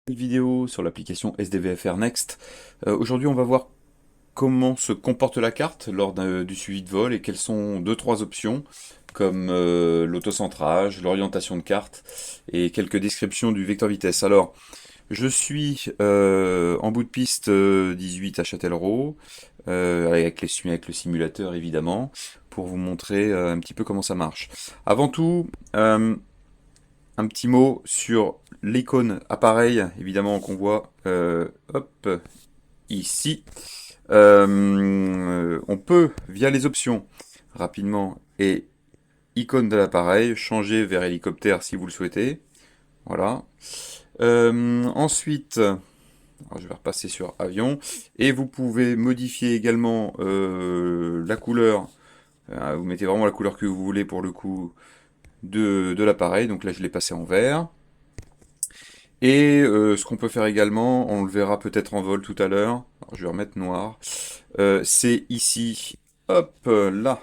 Vidéo sur l'application SDVFR Next. Aujourd'hui, on va voir comment se comporte la carte lors du suivi de vol et quelles sont deux trois options comme l'autocentrage, l'orientation de carte et quelques descriptions du vecteur vitesse. Alors, je suis en bout de piste 18 à Châtellerault avec le simulateur évidemment pour vous montrer un petit peu comment ça marche. Avant tout, un petit mot sur l'icône appareil, évidemment, qu'on voit hop, ici. On peut, via les options, rapidement, et icône de l'appareil, changer vers hélicoptère si vous le souhaitez. Voilà. Ensuite, alors je vais repasser sur avion. Et vous pouvez modifier également la couleur. Vous mettez vraiment la couleur que vous voulez pour le coup de l'appareil. Donc là, je l'ai passé en vert. Et ce qu'on peut faire également, on le verra peut-être en vol tout à l'heure, alors je vais remettre noir, c'est ici, hop là,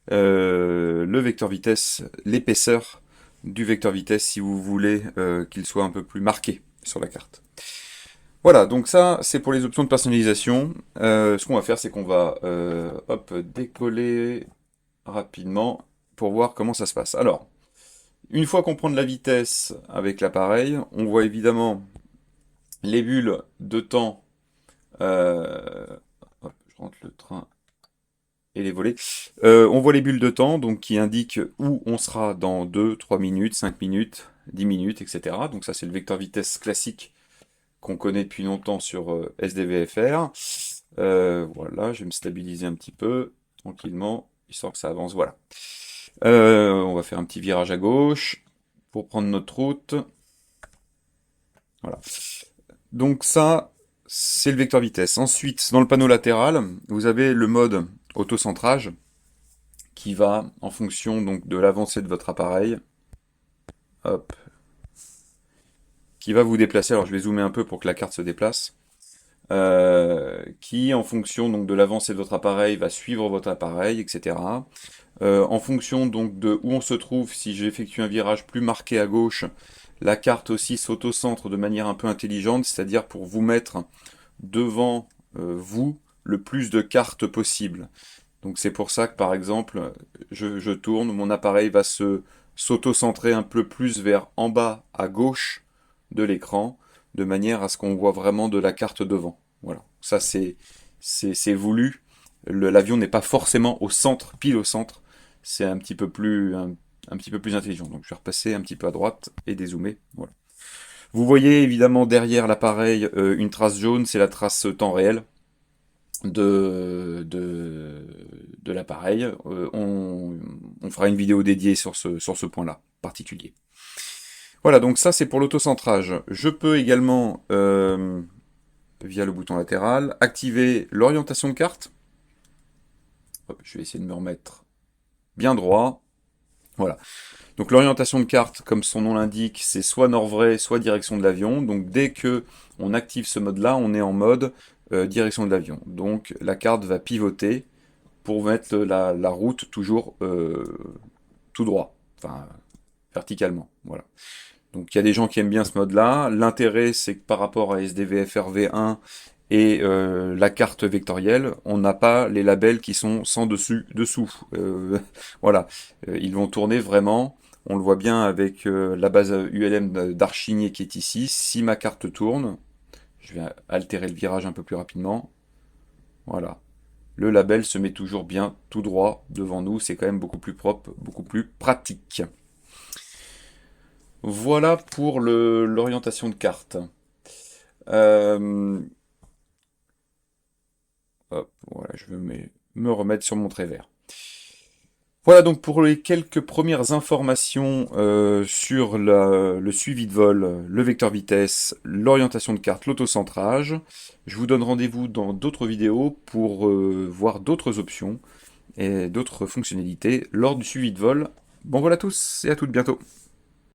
le vecteur vitesse, l'épaisseur du vecteur vitesse si vous voulez qu'il soit un peu plus marqué sur la carte. Voilà, donc ça c'est pour les options de personnalisation. Ce qu'on va faire, c'est qu'on va hop, décoller rapidement pour voir comment ça se passe. Alors, une fois qu'on prend de la vitesse avec l'appareil, on voit évidemment les bulles de temps. Hop, je rentre le train et les volets. On voit les bulles de temps donc, qui indiquent où on sera dans 2, 3 minutes, 5 minutes, 10 minutes, etc. Donc ça c'est le vecteur vitesse classique qu'on connaît depuis longtemps sur SDVFR. Voilà, je vais me stabiliser un petit peu, tranquillement, histoire que ça avance. Voilà. On va faire un petit virage à gauche pour prendre notre route. Voilà. Donc ça, c'est le vecteur vitesse. Ensuite, dans le panneau latéral, vous avez le mode autocentrage qui va en fonction donc de l'avancée de votre appareil, hop, qui va vous déplacer. Alors je vais zoomer un peu pour que la carte se déplace. Qui, en fonction donc de l'avancée de votre appareil, va suivre votre appareil, etc. En fonction donc de où on se trouve, si j'effectue un virage plus marqué à gauche, la carte aussi s'auto-centre de manière un peu intelligente, c'est-à-dire pour vous mettre devant vous le plus de cartes possible. Donc c'est pour ça que par exemple, je tourne, mon appareil va s'auto-centrer un peu plus vers en bas à gauche de l'écran, de manière à ce qu'on voit vraiment de la carte devant. Voilà, ça c'est voulu. L'avion n'est pas forcément au centre, pile au centre. C'est un petit peu plus intelligent. Donc je vais repasser un petit peu à droite et dézoomer. Voilà. Vous voyez évidemment derrière l'appareil une trace jaune, c'est la trace temps réel de l'appareil. On fera une vidéo dédiée sur ce point-là particulier. Voilà, donc ça c'est pour l'autocentrage. Je peux également, via le bouton latéral, activer l'orientation de carte. Hop, je vais essayer de me remettre bien droit. Voilà. Donc l'orientation de carte, comme son nom l'indique, c'est soit nord-vrai, soit direction de l'avion. Donc dès que on active ce mode-là, on est en mode direction de l'avion. Donc la carte va pivoter pour mettre la route toujours tout droit, enfin verticalement. Voilà. Donc il y a des gens qui aiment bien ce mode-là. L'intérêt, c'est que par rapport à SDVFR V1 et la carte vectorielle, on n'a pas les labels qui sont sans dessus, dessous. Voilà, ils vont tourner vraiment. On le voit bien avec la base ULM d'Archigné qui est ici. Si ma carte tourne, je vais altérer le virage un peu plus rapidement. Voilà. Le label se met toujours bien tout droit devant nous. C'est quand même beaucoup plus propre, beaucoup plus pratique. Voilà pour l'orientation de carte. Euh, Hop, voilà, je vais me remettre sur mon trait vert. Voilà donc pour les quelques premières informations sur le suivi de vol, le vecteur vitesse, l'orientation de carte, l'autocentrage. Je vous donne rendez-vous dans d'autres vidéos pour voir d'autres options et d'autres fonctionnalités lors du suivi de vol. Bon voilà à tous et à toutes bientôt.